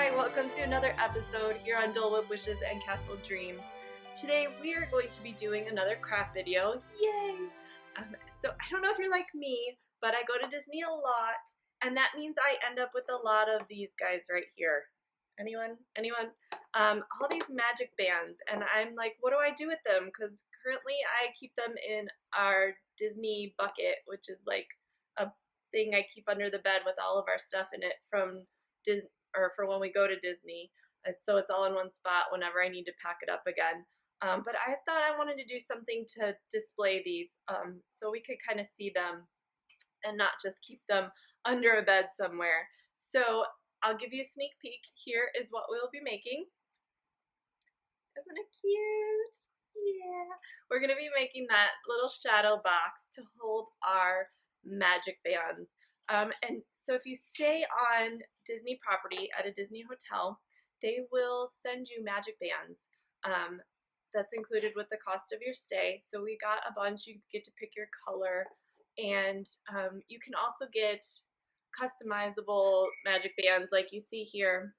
Hi, welcome to another episode here on Dole Whip Wishes and Castle Dreams. Today we are going to be doing another craft video. Yay! So I don't know if you're like me, but I go to Disney a lot, and that means I end up with a lot of these guys right here. Anyone? Anyone? All these magic bands, and I'm like, what do I do with them? Because currently I keep them in our Disney bucket, which is like a thing I keep under the bed with all of our stuff in it from Disney, or for when we go to Disney. So it's all in one spot whenever I need to pack it up again. But I thought I wanted to do something to display these so we could kind of see them and not just keep them under a bed somewhere. So I'll give you a sneak peek. Here is what we'll be making. Isn't it cute? Yeah. We're going to be making that little shadow box to hold our magic bands. And so if you stay on Disney property at a Disney hotel, they will send you magic bands. That's included with the cost of your stay. So we got a bunch. You get to pick your color, and you can also get customizable magic bands like you see here.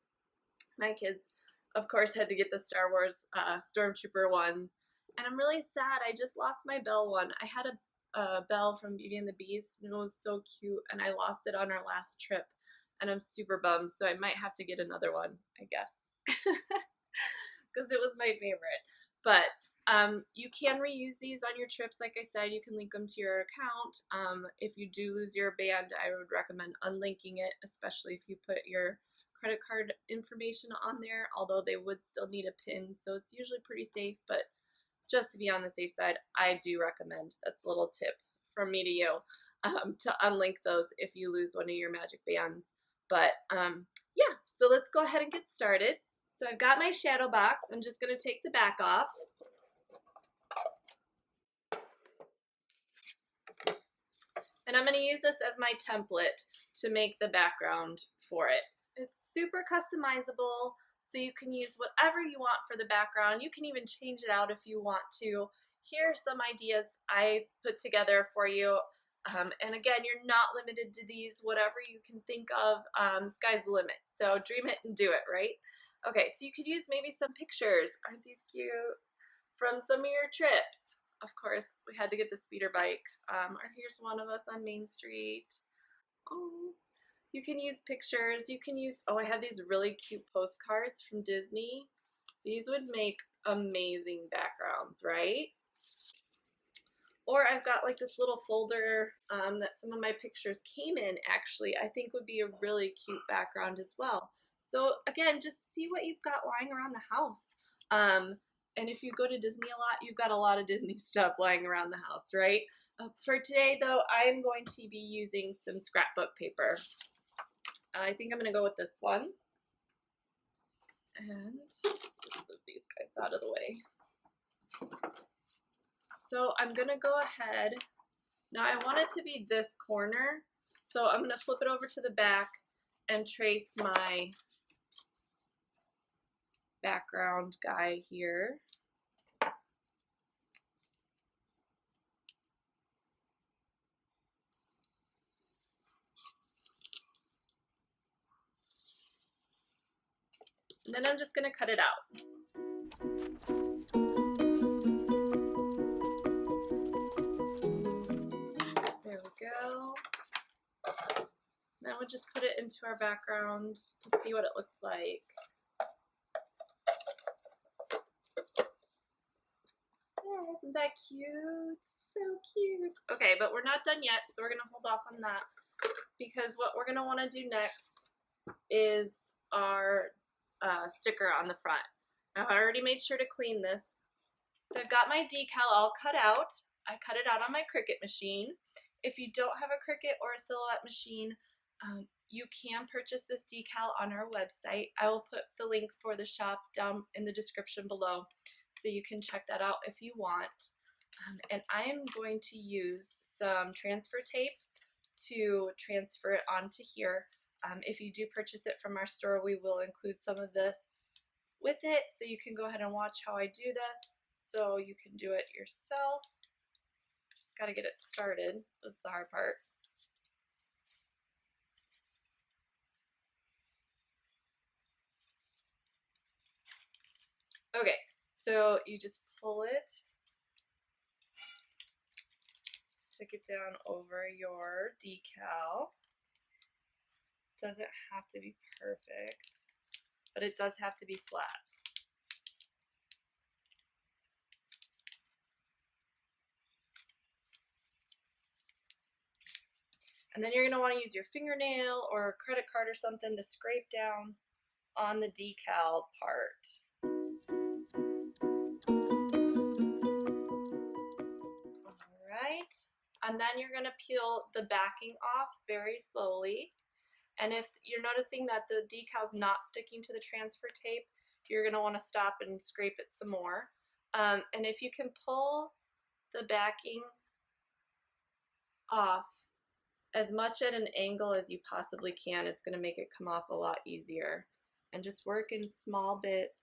My kids, of course, had to get the Star Wars Stormtrooper ones, and I'm really sad. I just lost my Belle one. I had a Belle from Beauty and the Beast, and it was so cute, and I lost it on our last trip, and I'm super bummed, so I might have to get another one, I guess, because it was my favorite. But you can reuse these on your trips. Like I said, you can link them to your account. If you do lose your band, I would recommend unlinking it, especially if you put your credit card information on there, although they would still need a PIN, so it's usually pretty safe. But just to be on the safe side, I do recommend, that's a little tip from me to you, to unlink those if you lose one of your magic bands. But yeah, so let's go ahead and get started. So I've got my shadow box. I'm just going to take the back off. And I'm going to use this as my template to make the background for it. It's super customizable, so you can use whatever you want for the background. You can even change it out if you want to. Here are some ideas I put together for you. And again, you're not limited to these. Whatever you can think of, sky's the limit. So dream it and do it, right? Okay, so you could use maybe some pictures. Aren't these cute? From some of your trips. Of course, we had to get the speeder bike. Or here's one of us on Main Street. Oh, you can use pictures. You can use, oh, I have these really cute postcards from Disney. These would make amazing backgrounds, right? Or I've got like this little folder that some of my pictures came in, actually. I think would be a really cute background as well. So again, just see what you've got lying around the house. And if you go to Disney a lot, you've got a lot of Disney stuff lying around the house, right? For today, though, I'm going to be using some scrapbook paper. I think I'm going to go with this one. And let's just move these guys out of the way. So I'm going to go ahead. Now I want it to be this corner, so I'm going to flip it over to the back and trace my background guy here. And then I'm just going to cut it out. There we go. Now we'll just put it into our background to see what it looks like. Oh, isn't that cute? So cute. Okay, but we're not done yet, so we're going to hold off on that, because what we're going to want to do next is our sticker on the front. Now I already made sure to clean this. So I've got my decal all cut out. I cut it out on my Cricut machine. If you don't have a Cricut or a Silhouette machine, you can purchase this decal on our website. I will put the link for the shop down in the description below, so you can check that out if you want. And I am going to use some transfer tape to transfer it onto here. If you do purchase it from our store, we will include some of this with it, so you can go ahead and watch how I do this, so you can do it yourself. Just got to get it started. That's the hard part. Okay, so you just pull it, stick it down over your decal. Doesn't have to be perfect, but it does have to be flat. And then you're going to want to use your fingernail or a credit card or something to scrape down on the decal part. Alright, and then you're going to peel the backing off very slowly. And if you're noticing that the decal's not sticking to the transfer tape, you're going to want to stop and scrape it some more. And if you can pull the backing off as much at an angle as you possibly can, it's going to make it come off a lot easier. And just work in small bits.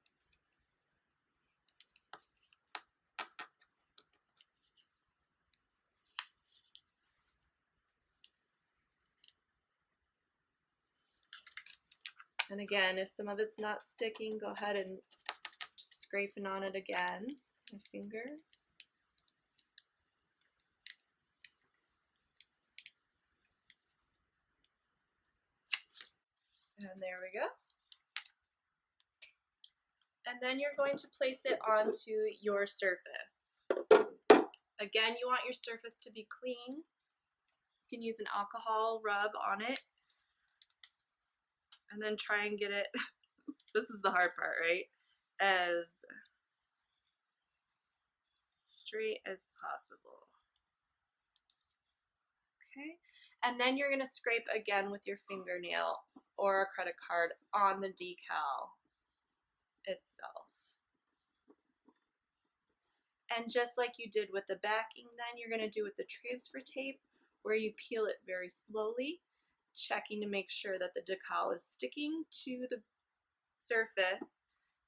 And again, if some of it's not sticking, go ahead and just scraping on it again, my finger. And there we go. And then you're going to place it onto your surface. Again, you want your surface to be clean. You can use an alcohol rub on it. And then try and get it, this is the hard part, right? As straight as possible. Okay, and then you're going to scrape again with your fingernail or a credit card on the decal itself. And just like you did with the backing, then you're going to do with the transfer tape, where you peel it very slowly, checking to make sure that the decal is sticking to the surface.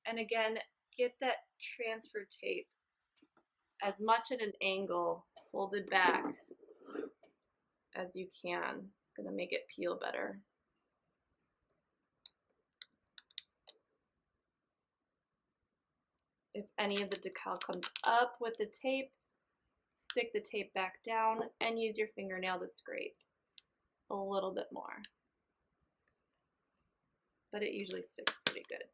And again, get that transfer tape as much at an angle folded back as you can. It's going to make it peel better. If any of the decal comes up with the tape, stick the tape back down and use your fingernail to scrape a little bit more. But it usually sticks pretty good.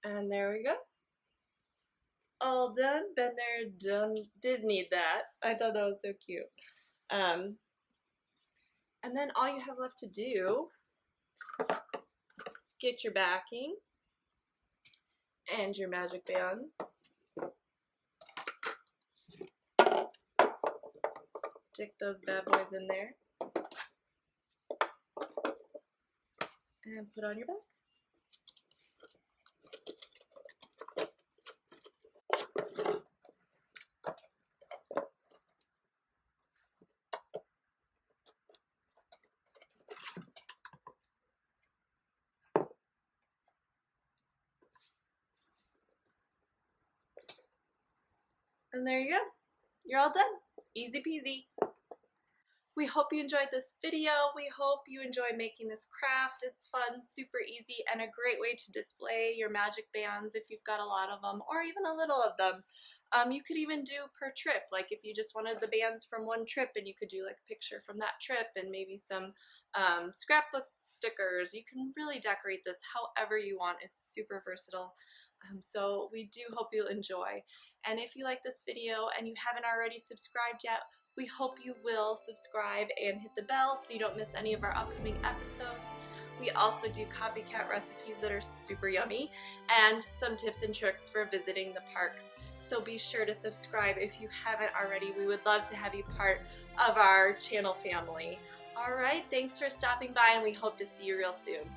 And there we go. All done. Been there, done. Did need that. I thought that was so cute. And then all you have left to do, get your backing and your magic band. Stick those bad boys in there. And put on your back. And there you go. You're all done. Easy peasy. We hope you enjoyed this video. We hope you enjoy making this craft. It's fun, super easy, and a great way to display your magic bands if you've got a lot of them, or even a little of them. You could even do per trip, like if you just wanted the bands from one trip, and you could do like a picture from that trip and maybe some scrapbook stickers. You can really decorate this however you want. It's super versatile. So we do hope you'll enjoy. And if you like this video and you haven't already subscribed yet, we hope you will subscribe and hit the bell so you don't miss any of our upcoming episodes. We also do copycat recipes that are super yummy and some tips and tricks for visiting the parks. So be sure to subscribe if you haven't already. We would love to have you part of our channel family. Alright, thanks for stopping by and we hope to see you real soon.